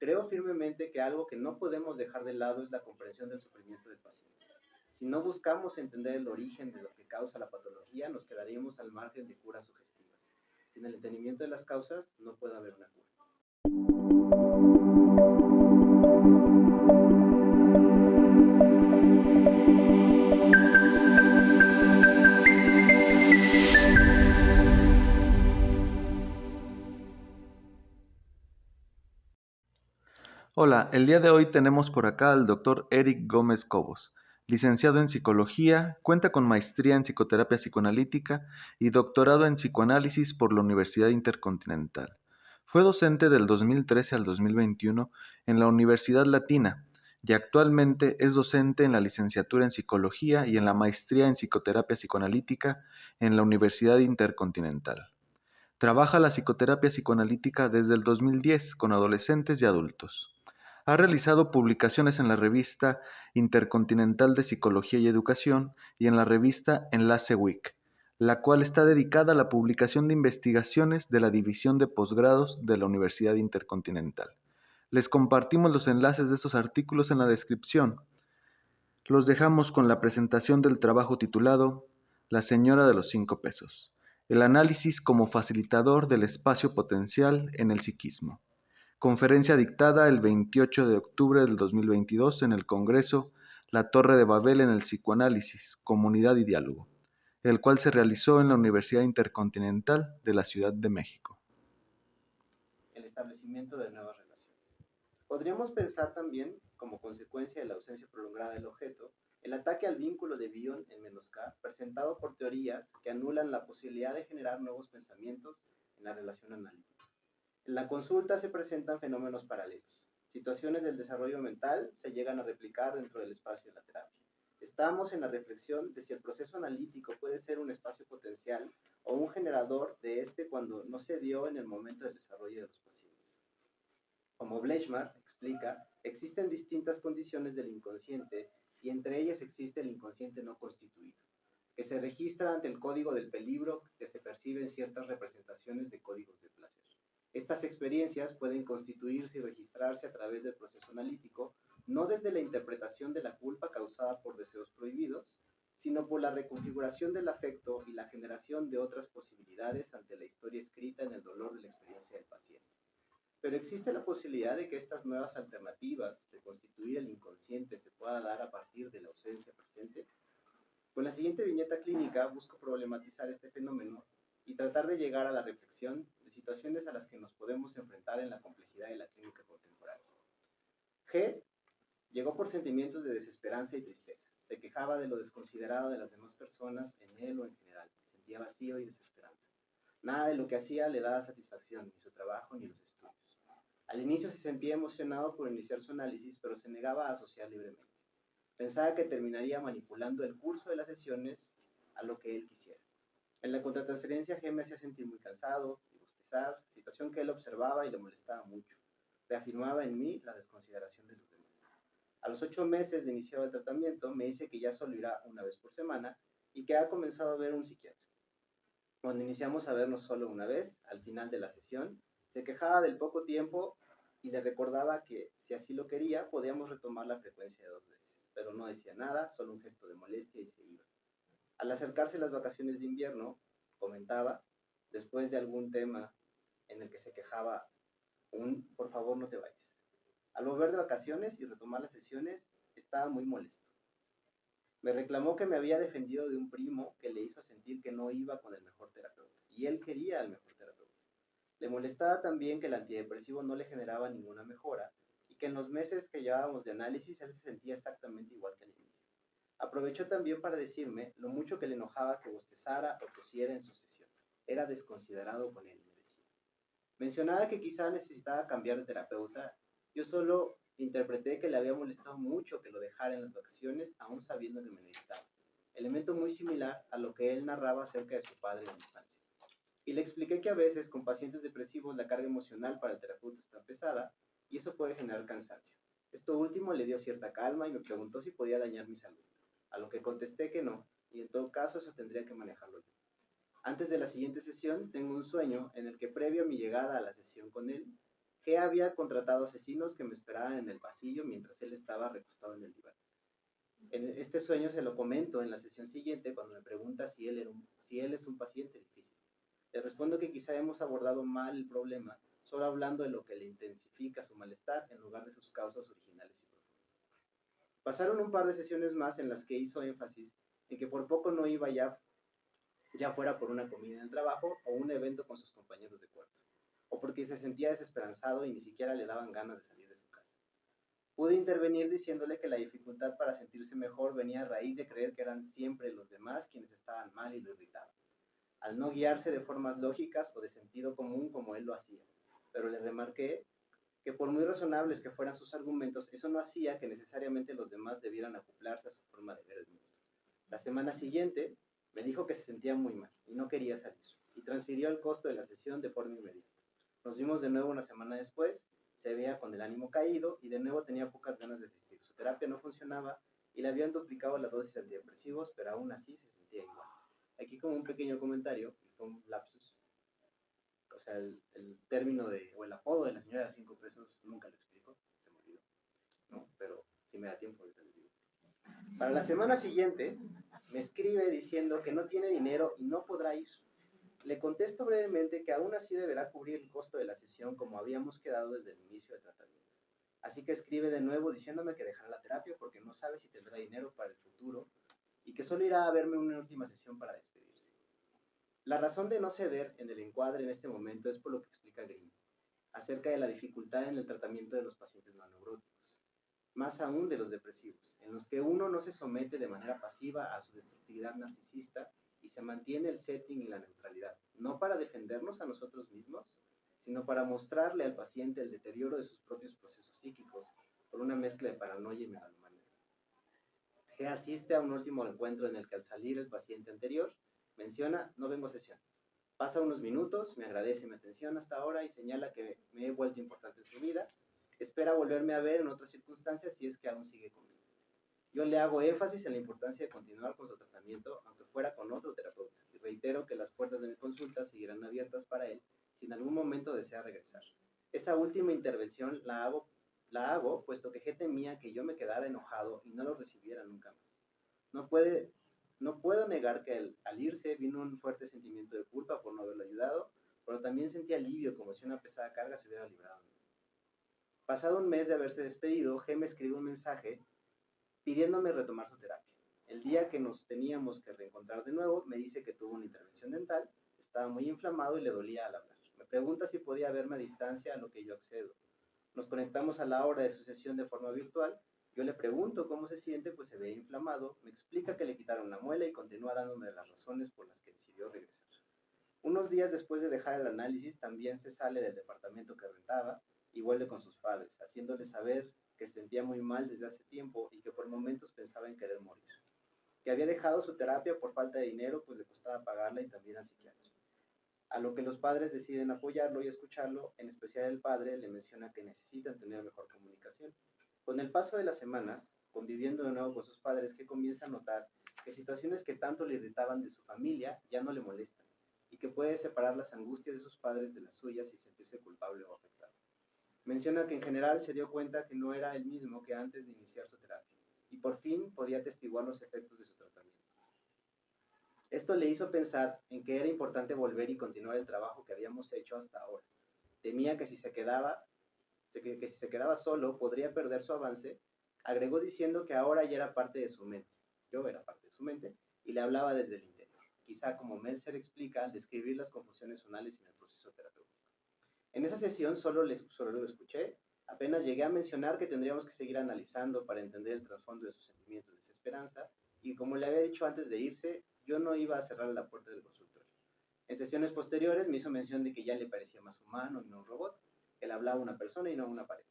Creo firmemente que algo que no podemos dejar de lado es la comprensión del sufrimiento del paciente. Si no buscamos entender el origen de lo que causa la patología, nos quedaríamos al margen de curas sugestivas. Sin el entendimiento de las causas, no puede haber una cura. Hola, el día de hoy tenemos por acá al doctor Eric Gómez Cobos, licenciado en psicología, cuenta con maestría en psicoterapia psicoanalítica y doctorado en psicoanálisis por la Universidad Intercontinental. Fue docente del 2013 al 2021 en la Universidad Latina y actualmente es docente en la licenciatura en psicología y en la maestría en psicoterapia psicoanalítica en la Universidad Intercontinental. Trabaja la psicoterapia psicoanalítica desde el 2010 con adolescentes y adultos. Ha realizado publicaciones en la revista Intercontinental de Psicología y Educación y en la revista Enlace Week, la cual está dedicada a la publicación de investigaciones de la División de Posgrados de la Universidad Intercontinental. Les compartimos los enlaces de estos artículos en la descripción. Los dejamos con la presentación del trabajo titulado La señora de los 5 pesos. El análisis como facilitador del espacio potencial en el psiquismo. Conferencia dictada el 28 de octubre del 2022 en el Congreso La Torre de Babel en el Psicoanálisis, Comunidad y Diálogo, el cual se realizó en la Universidad Intercontinental de la Ciudad de México. El establecimiento de nuevas relaciones. Podríamos pensar también, como consecuencia de la ausencia prolongada del objeto, el ataque al vínculo de Bion en -K, presentado por teorías que anulan la posibilidad de generar nuevos pensamientos en la relación analítica. En la consulta se presentan fenómenos paralelos. Situaciones del desarrollo mental se llegan a replicar dentro del espacio de la terapia. Estamos en la reflexión de si el proceso analítico puede ser un espacio potencial o un generador de este cuando no se dio en el momento del desarrollo de los pacientes. Como Bleichmar explica, existen distintas condiciones del inconsciente y entre ellas existe el inconsciente no constituido, que se registra ante el código del peligro que se perciben ciertas representaciones de códigos de placer. Estas experiencias pueden constituirse y registrarse a través del proceso analítico, no desde la interpretación de la culpa causada por deseos prohibidos, sino por la reconfiguración del afecto y la generación de otras posibilidades ante la historia escrita en el dolor de la experiencia del paciente. Pero existe la posibilidad de que estas nuevas alternativas de constituir el inconsciente se pueda dar a partir de la ausencia presente. Con la siguiente viñeta clínica busco problematizar este fenómeno y tratar de llegar a la reflexión de situaciones a las que nos podemos enfrentar en la complejidad de la clínica contemporánea. G llegó por sentimientos de desesperanza y tristeza. Se quejaba de lo desconsiderado de las demás personas en él o en general. Sentía vacío y desesperanza. Nada de lo que hacía le daba satisfacción, ni su trabajo ni los estudios. Al inicio se sentía emocionado por iniciar su análisis, pero se negaba a asociar libremente. Pensaba que terminaría manipulando el curso de las sesiones a lo que él quisiera. En la contratransferencia G me hacía sentir muy cansado y bostezar, situación que él observaba y le molestaba mucho. Reafirmaba en mí la desconsideración de los demás. A los 8 meses de iniciado el tratamiento, me dice que ya solo irá una vez por semana y que ha comenzado a ver un psiquiatra. Cuando iniciamos a vernos solo una vez, al final de la sesión, se quejaba del poco tiempo y le recordaba que, si así lo quería, podíamos retomar la frecuencia de 2 veces. Pero no decía nada, solo un gesto de molestia y se iba. Al acercarse las vacaciones de invierno, comentaba, después de algún tema en el que se quejaba, por favor no te vayas. Al volver de vacaciones y retomar las sesiones, estaba muy molesto. Me reclamó que me había defendido de un primo que le hizo sentir que no iba con el mejor terapeuta, y él quería al mejor terapeuta. Le molestaba también que el antidepresivo no le generaba ninguna mejora y que en los meses que llevábamos de análisis él se sentía exactamente igual que al inicio. Aprovechó también para decirme lo mucho que le enojaba que bostezara o tosiera en su sesión. Era desconsiderado con él, me decía. Mencionaba que quizá necesitaba cambiar de terapeuta. Yo solo interpreté que le había molestado mucho que lo dejara en las vacaciones, aún sabiendo que me necesitaba. Elemento muy similar a lo que él narraba acerca de su padre en la infancia. Y le expliqué que a veces con pacientes depresivos la carga emocional para el terapeuta está pesada y eso puede generar cansancio. Esto último le dio cierta calma y me preguntó si podía dañar mi salud, a lo que contesté que no, y en todo caso eso tendría que manejarlo yo. Antes de la siguiente sesión tengo un sueño en el que previo a mi llegada a la sesión con él, G había contratado asesinos que me esperaban en el pasillo mientras él estaba recostado en el diván. En este sueño se lo comento en la sesión siguiente cuando me pregunta si él es un paciente difícil. Le respondo que quizá hemos abordado mal el problema, solo hablando de lo que le intensifica su malestar en lugar de sus causas originales y profundas. Pasaron un par de sesiones más en las que hizo énfasis en que por poco no iba ya fuera por una comida en el trabajo o un evento con sus compañeros de cuarto, o porque se sentía desesperanzado y ni siquiera le daban ganas de salir de su casa. Pude intervenir diciéndole que la dificultad para sentirse mejor venía a raíz de creer que eran siempre los demás quienes estaban mal y lo irritaban, al no guiarse de formas lógicas o de sentido común como él lo hacía. Pero le remarqué que por muy razonables que fueran sus argumentos, eso no hacía que necesariamente los demás debieran acoplarse a su forma de ver el mundo. La semana siguiente me dijo que se sentía muy mal y no quería salir, y transfirió el costo de la sesión de forma inmediata. Nos vimos de nuevo una semana después, se veía con el ánimo caído y de nuevo tenía pocas ganas de asistir. Su terapia no funcionaba y le habían duplicado la dosis de antidepresivos, pero aún así se sentía igual. Aquí como un pequeño comentario, fue un lapsus. O sea, el término o el apodo de la señora de 5 pesos nunca lo explico, se me olvidó, ¿no? Pero si me da tiempo ahorita les digo. Para la semana siguiente, me escribe diciendo que no tiene dinero y no podrá ir. Le contesto brevemente que aún así deberá cubrir el costo de la sesión como habíamos quedado desde el inicio del tratamiento. Así que escribe de nuevo diciéndome que dejará la terapia porque no sabe si tendrá dinero para el futuro y que solo irá a verme una última sesión para despedirse. La razón de no ceder en el encuadre en este momento es por lo que explica Green, acerca de la dificultad en el tratamiento de los pacientes no neuróticos, más aún de los depresivos, en los que uno no se somete de manera pasiva a su destructividad narcisista y se mantiene el setting y la neutralidad, no para defendernos a nosotros mismos, sino para mostrarle al paciente el deterioro de sus propios procesos psíquicos por una mezcla de paranoia y megalomanía. G asiste a un último encuentro en el que al salir el paciente anterior menciona: no vengo a sesión. Pasa unos minutos, me agradece mi atención hasta ahora y señala que me he vuelto importante en su vida. Espera volverme a ver en otras circunstancias si es que aún sigue conmigo. Yo le hago énfasis en la importancia de continuar con su tratamiento, aunque fuera con otro terapeuta, y reitero que las puertas de mi consulta seguirán abiertas para él si en algún momento desea regresar. Esa última intervención la hago puesto que G temía que yo me quedara enojado y no lo recibiera nunca más. No puedo negar que al irse vino un fuerte sentimiento de culpa por no haberlo ayudado, pero también sentí alivio como si una pesada carga se hubiera librado de mí. Pasado un mes de haberse despedido, G me escribió un mensaje pidiéndome retomar su terapia. El día que nos teníamos que reencontrar de nuevo, me dice que tuvo una intervención dental, estaba muy inflamado y le dolía al hablar. Me pregunta si podía verme a distancia, a lo que yo accedo. Nos conectamos a la hora de su sesión de forma virtual. Yo le pregunto cómo se siente, pues se ve inflamado. Me explica que le quitaron una muela y continúa dándome las razones por las que decidió regresar. Unos días después de dejar el análisis, también se sale del departamento que rentaba y vuelve con sus padres, haciéndoles saber que se sentía muy mal desde hace tiempo y que por momentos pensaba en querer morir. Que había dejado su terapia por falta de dinero, pues le costaba pagarla y también al psiquiatra. A lo que los padres deciden apoyarlo y escucharlo, en especial el padre le menciona que necesitan tener mejor comunicación. Con el paso de las semanas, conviviendo de nuevo con sus padres, que comienza a notar que situaciones que tanto le irritaban de su familia ya no le molestan y que puede separar las angustias de sus padres de las suyas y sentirse culpable o afectado. Menciona que en general se dio cuenta que no era el mismo que antes de iniciar su terapia y por fin podía atestiguar los efectos de su tratamiento. Esto le hizo pensar en que era importante volver y continuar el trabajo que habíamos hecho hasta ahora. Temía que si se quedaba solo podría perder su avance. Agregó diciendo que ahora ya era parte de su mente. Yo era parte de su mente y le hablaba desde el interior. Quizá como Meltzer explica al describir las confusiones zonales en el proceso terapéutico. En esa sesión solo lo escuché. Apenas llegué a mencionar que tendríamos que seguir analizando para entender el trasfondo de sus sentimientos de desesperanza y como le había dicho antes de irse, yo no iba a cerrar la puerta del consultorio. En sesiones posteriores me hizo mención de que ya le parecía más humano y no un robot, que le hablaba a una persona y no a una pared.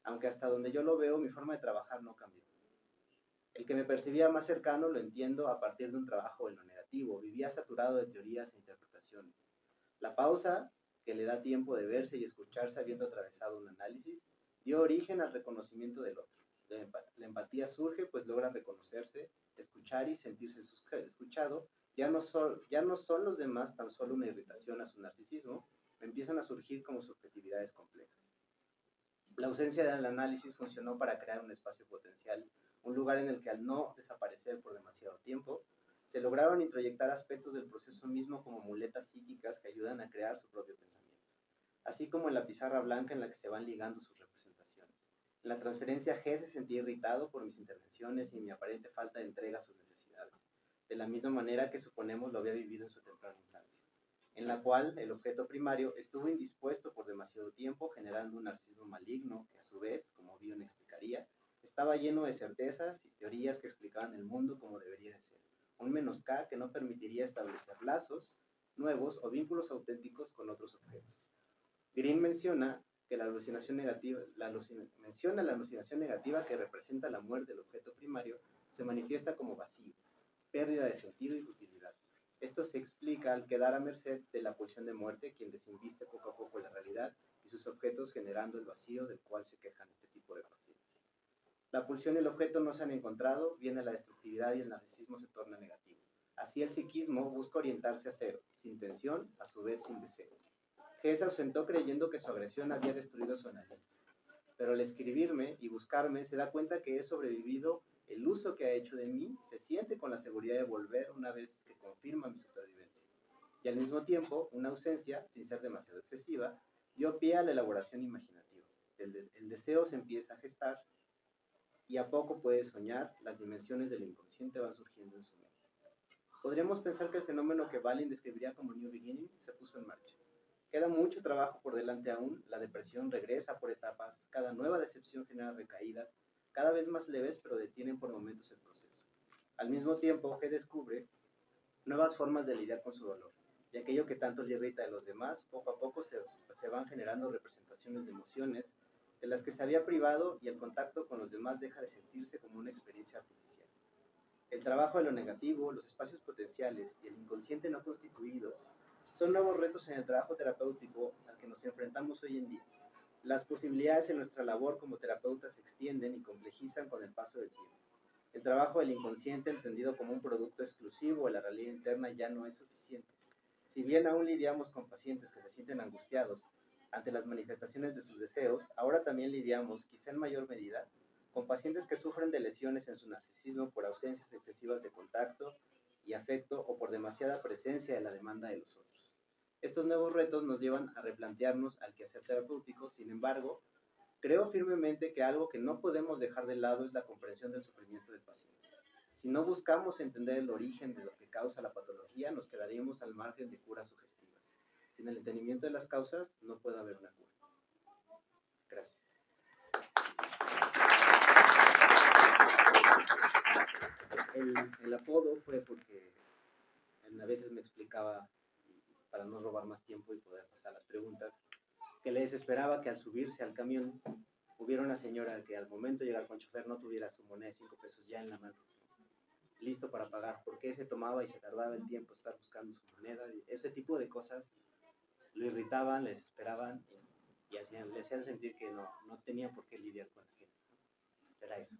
Aunque hasta donde yo lo veo, mi forma de trabajar no cambió. El que me percibía más cercano lo entiendo a partir de un trabajo en lo negativo. Vivía saturado de teorías e interpretaciones. La pausa, que le da tiempo de verse y escucharse habiendo atravesado un análisis, dio origen al reconocimiento del otro. La empatía surge pues logra reconocerse, escuchar y sentirse escuchado. Ya no son los demás tan solo una irritación a su narcisismo, empiezan a surgir como subjetividades complejas. La ausencia del análisis funcionó para crear un espacio potencial, un lugar en el que al no desaparecer por demasiado tiempo, se lograron introyectar aspectos del proceso mismo como muletas psíquicas que ayudan a crear su propio pensamiento, así como en la pizarra blanca en la que se van ligando sus representaciones. En la transferencia G se sentía irritado por mis intervenciones y mi aparente falta de entrega a sus necesidades, de la misma manera que suponemos lo había vivido en su temprana infancia, en la cual el objeto primario estuvo indispuesto por demasiado tiempo, generando un narcisismo maligno que a su vez, como Bion explicaría, estaba lleno de certezas y teorías que explicaban el mundo como debería de ser, un -K que no permitiría establecer lazos nuevos o vínculos auténticos con otros objetos. Green menciona que la alucinación negativa que representa la muerte del objeto primario se manifiesta como vacío, pérdida de sentido y utilidad. Esto se explica al quedar a merced de la pulsión de muerte, quien desinviste poco a poco la realidad y sus objetos, generando el vacío del cual se quejan este tipo de pacientes. La pulsión y el objeto no se han encontrado, viene la destructividad y el narcisismo se torna negativo. Así el psiquismo busca orientarse a cero, sin tensión, a su vez sin deseo. G se ausentó creyendo que su agresión había destruido su analista, pero al escribirme y buscarme se da cuenta que he sobrevivido el uso que ha hecho de mí, se siente con la seguridad de volver una vez que confirma mi supervivencia. Y al mismo tiempo, una ausencia, sin ser demasiado excesiva, dio pie a la elaboración imaginativa. El deseo se empieza a gestar y a poco puede soñar, las dimensiones del inconsciente van surgiendo en su mente. Podríamos pensar que el fenómeno que Balin describiría como New Beginning se puso en marcha. Queda mucho trabajo por delante aún, la depresión regresa por etapas, cada nueva decepción genera recaídas, cada vez más leves pero detienen por momentos el proceso. Al mismo tiempo, G descubre nuevas formas de lidiar con su dolor, y aquello que tanto le irrita de los demás, poco a poco se van generando representaciones de emociones de las que se había privado y el contacto con los demás deja de sentirse como una experiencia artificial. El trabajo de lo negativo, los espacios potenciales y el inconsciente no constituido son nuevos retos en el trabajo terapéutico al que nos enfrentamos hoy en día. Las posibilidades en nuestra labor como terapeutas se extienden y complejizan con el paso del tiempo. El trabajo del inconsciente, entendido como un producto exclusivo de la realidad interna, ya no es suficiente. Si bien aún lidiamos con pacientes que se sienten angustiados ante las manifestaciones de sus deseos, ahora también lidiamos, quizá en mayor medida, con pacientes que sufren de lesiones en su narcisismo por ausencias excesivas de contacto y afecto o por demasiada presencia de la demanda de los otros. Estos nuevos retos nos llevan a replantearnos al quehacer terapéutico, sin embargo, creo firmemente que algo que no podemos dejar de lado es la comprensión del sufrimiento del paciente. Si no buscamos entender el origen de lo que causa la patología, nos quedaríamos al margen de curas sugestivas. Sin el entendimiento de las causas, no puede haber una cura. Gracias. El apodo fue porque a veces me explicaba, para no robar más tiempo y poder pasar las preguntas, que le desesperaba que al subirse al camión hubiera una señora que al momento de llegar con el chofer no tuviera su moneda de 5 pesos ya en la mano, listo para pagar, porque se tomaba y se tardaba el tiempo estar buscando su moneda. Ese tipo de cosas lo irritaban, le desesperaban y le hacían sentir que no tenía por qué lidiar con la gente. Era eso.